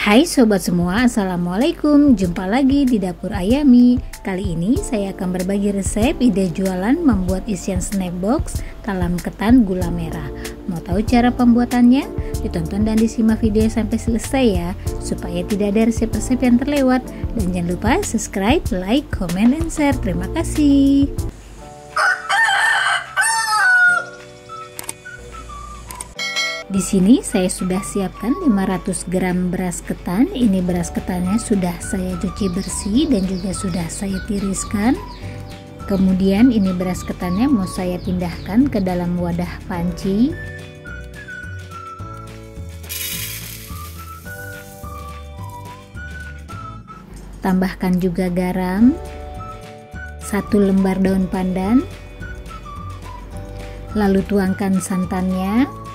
Hai sobat semua, assalamualaikum. Jumpa lagi di dapur Ayami. Kali ini saya akan berbagi resep ide jualan membuat isian snack box talam ketan gula merah. Mau tahu cara pembuatannya? Ditonton dan disimak video sampai selesai ya, supaya tidak ada resep-resep yang terlewat. Dan jangan lupa subscribe, like, comment, dan share. Terima kasih. Di sini saya sudah siapkan 500 gram beras ketan. Ini beras ketannya sudah saya cuci bersih dan juga sudah saya tiriskan. Kemudian ini beras ketannya mau saya pindahkan ke dalam wadah panci. Tambahkan juga garam, 1 lembar daun pandan. Lalu tuangkan santannya.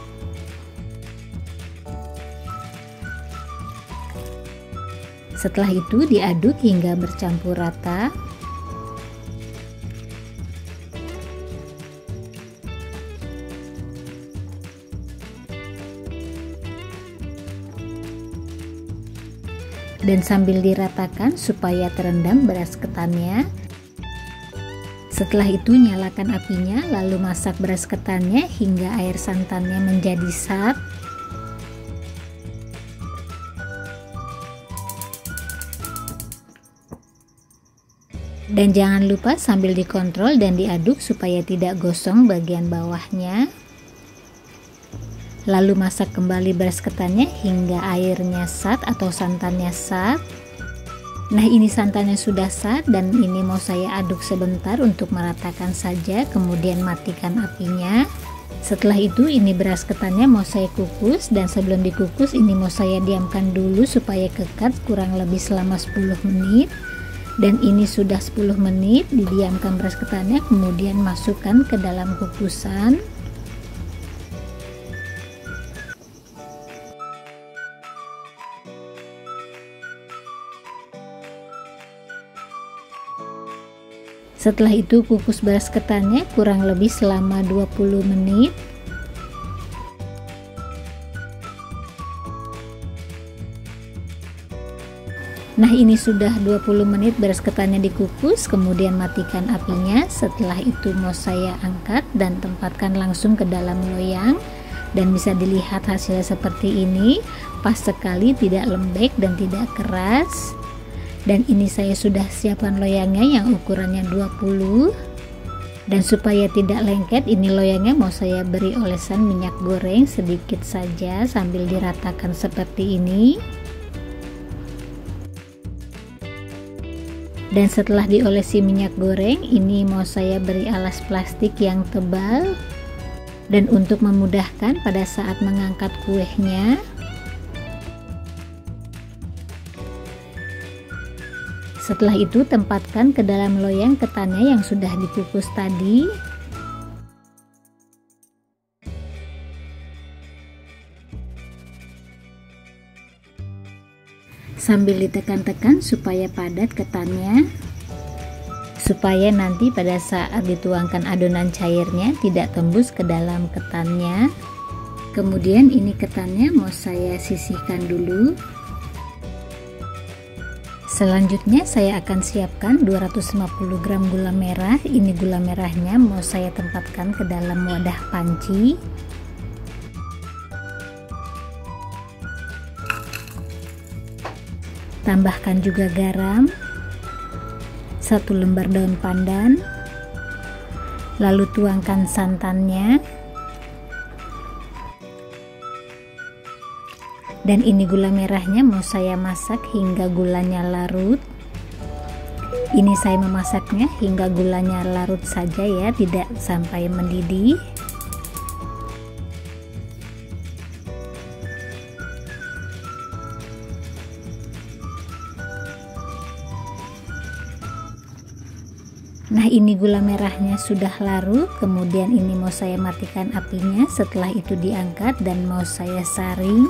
Setelah itu diaduk hingga bercampur rata. Dan sambil diratakan supaya terendam beras ketannya. Setelah itu nyalakan apinya, lalu masak beras ketannya hingga air santannya menjadi sat. Dan jangan lupa sambil dikontrol dan diaduk supaya tidak gosong bagian bawahnya. Lalu masak kembali beras ketannya hingga airnya sat atau santannya sat. Nah, ini santannya sudah sat dan ini mau saya aduk sebentar untuk meratakan saja, kemudian matikan apinya. Setelah itu ini beras ketannya mau saya kukus, dan sebelum dikukus ini mau saya diamkan dulu supaya kekat kurang lebih selama 10 menit. Dan ini sudah 10 menit didiamkan beras ketannya, kemudian masukkan ke dalam kukusan. Setelah itu kukus beras ketannya kurang lebih selama 20 menit. Nah, ini sudah 20 menit beras ketannya dikukus, kemudian matikan apinya. Setelah itu mau saya angkat dan tempatkan langsung ke dalam loyang. Dan bisa dilihat hasilnya seperti ini, pas sekali, tidak lembek dan tidak keras. Dan ini saya sudah siapkan loyangnya yang ukurannya 20. Dan supaya tidak lengket, ini loyangnya mau saya beri olesan minyak goreng sedikit saja sambil diratakan seperti ini. Dan setelah diolesi minyak goreng, ini mau saya beri alas plastik yang tebal. Dan untuk memudahkan pada saat mengangkat kuehnya, setelah itu tempatkan ke dalam loyang ketannya yang sudah dikukus tadi. Sambil ditekan-tekan supaya padat ketannya, supaya nanti pada saat dituangkan adonan cairnya tidak tembus ke dalam ketannya. Kemudian ini ketannya mau saya sisihkan dulu. Selanjutnya saya akan siapkan 250 gram gula merah. Ini gula merahnya mau saya tempatkan ke dalam wadah panci. Tambahkan juga garam, 1 lembar daun pandan. Lalu tuangkan santannya. Dan ini gula merahnya mau saya masak hingga gulanya larut. Ini saya memasaknya hingga gulanya larut saja ya, tidak sampai mendidih. Nah, ini gula merahnya sudah larut, kemudian ini mau saya matikan apinya. Setelah itu diangkat dan mau saya saring.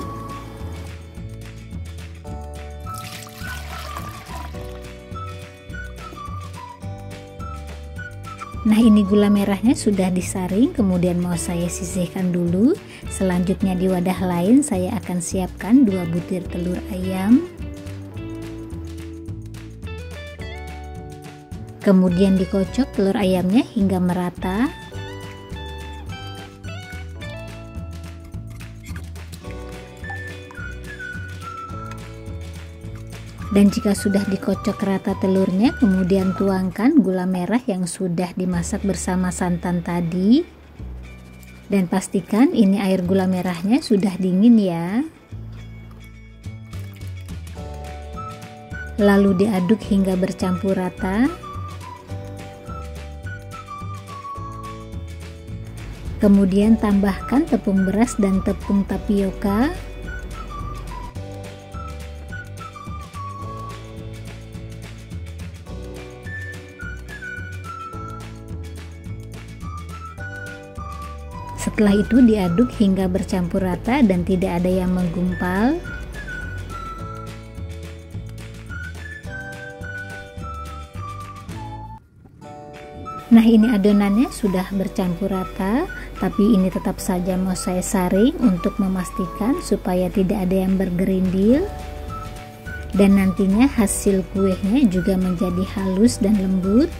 Nah, ini gula merahnya sudah disaring, kemudian mau saya sisihkan dulu. Selanjutnya di wadah lain saya akan siapkan 2 butir telur ayam. Kemudian dikocok telur ayamnya hingga merata. Dan jika sudah dikocok rata telurnya, kemudian tuangkan gula merah yang sudah dimasak bersama santan tadi. Dan pastikan ini air gula merahnya sudah dingin ya. Lalu diaduk hingga bercampur rata. Kemudian tambahkan tepung beras dan tepung tapioka. Setelah itu diaduk hingga bercampur rata dan tidak ada yang menggumpal. Nah, ini adonannya sudah bercampur rata, tapi ini tetap saja mau saya saring untuk memastikan supaya tidak ada yang bergerindil. Dan nantinya hasil kuenya juga menjadi halus dan lembut.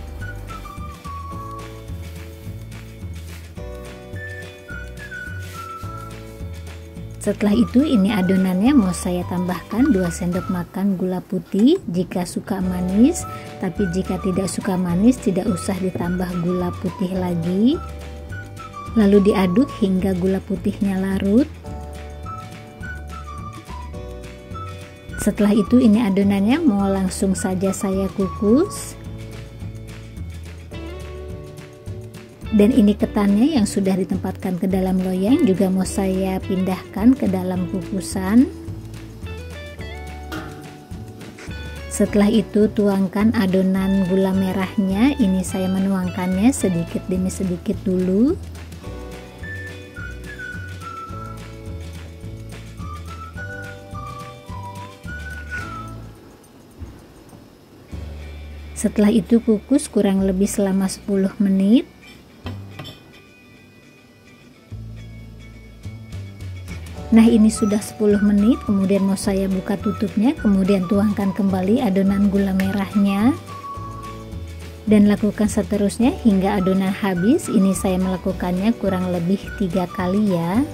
Setelah itu ini adonannya mau saya tambahkan 2 sendok makan gula putih jika suka manis, tapi jika tidak suka manis tidak usah ditambah gula putih lagi. Lalu diaduk hingga gula putihnya larut. Setelah itu ini adonannya mau langsung saja saya kukus. Dan ini ketannya yang sudah ditempatkan ke dalam loyang juga mau saya pindahkan ke dalam kukusan. Setelah itu tuangkan adonan gula merahnya. Ini saya menuangkannya sedikit demi sedikit dulu. Setelah itu kukus kurang lebih selama 10 menit. Nah, ini sudah 10 menit, kemudian mau saya buka tutupnya, kemudian tuangkan kembali adonan gula merahnya. Dan lakukan seterusnya hingga adonan habis. Ini saya melakukannya kurang lebih 3 kali ya.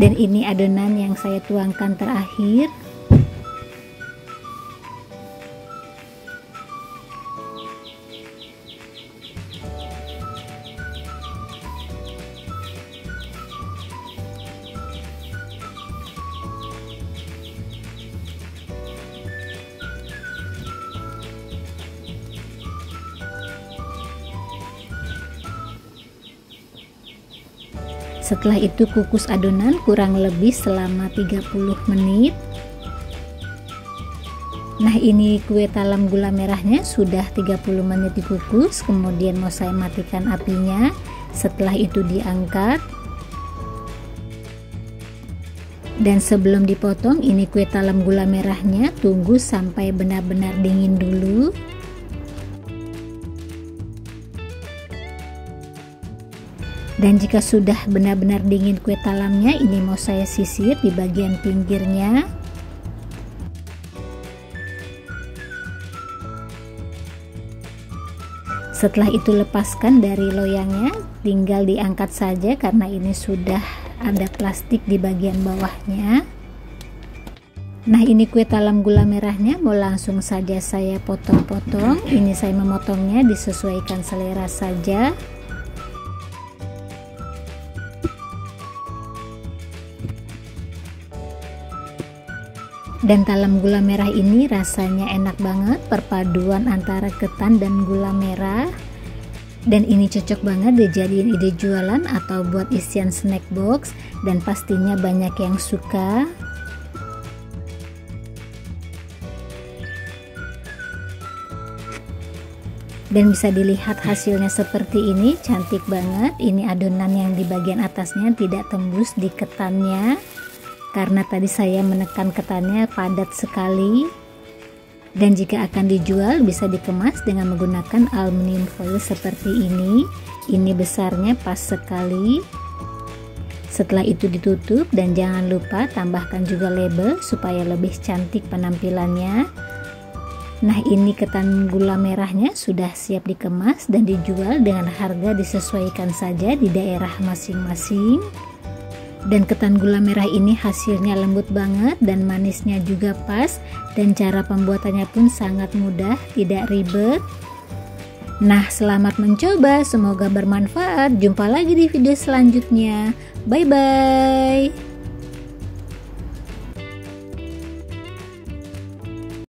Dan ini adonan yang saya tuangkan terakhir. Setelah itu kukus adonan kurang lebih selama 30 menit. Nah, ini kue talam gula merahnya sudah 30 menit dikukus, kemudian mau saya matikan apinya. Setelah itu diangkat. Dan sebelum dipotong, ini kue talam gula merahnya tunggu sampai benar-benar dingin dulu. Dan jika sudah benar-benar dingin kue talamnya, ini mau saya sisir di bagian pinggirnya. Setelah itu lepaskan dari loyangnya, tinggal diangkat saja karena ini sudah ada plastik di bagian bawahnya. Nah, ini kue talam gula merahnya mau langsung saja saya potong-potong. Ini saya memotongnya disesuaikan selera saja. Dan talam gula merah ini rasanya enak banget, perpaduan antara ketan dan gula merah. Dan ini cocok banget dijadiin ide jualan atau buat isian snack box, dan pastinya banyak yang suka. Dan bisa dilihat hasilnya seperti ini, cantik banget. Ini adonan yang di bagian atasnya tidak tembus di ketannya, karena tadi saya menekan ketannya padat sekali. Dan jika akan dijual bisa dikemas dengan menggunakan aluminium foil seperti ini. Ini besarnya pas sekali. Setelah itu ditutup dan jangan lupa tambahkan juga label supaya lebih cantik penampilannya. Nah, ini ketan gula merahnya sudah siap dikemas dan dijual dengan harga disesuaikan saja di daerah masing-masing. Dan ketan gula merah ini hasilnya lembut banget dan manisnya juga pas, dan cara pembuatannya pun sangat mudah, tidak ribet. Nah, selamat mencoba, semoga bermanfaat. Jumpa lagi di video selanjutnya. Bye bye.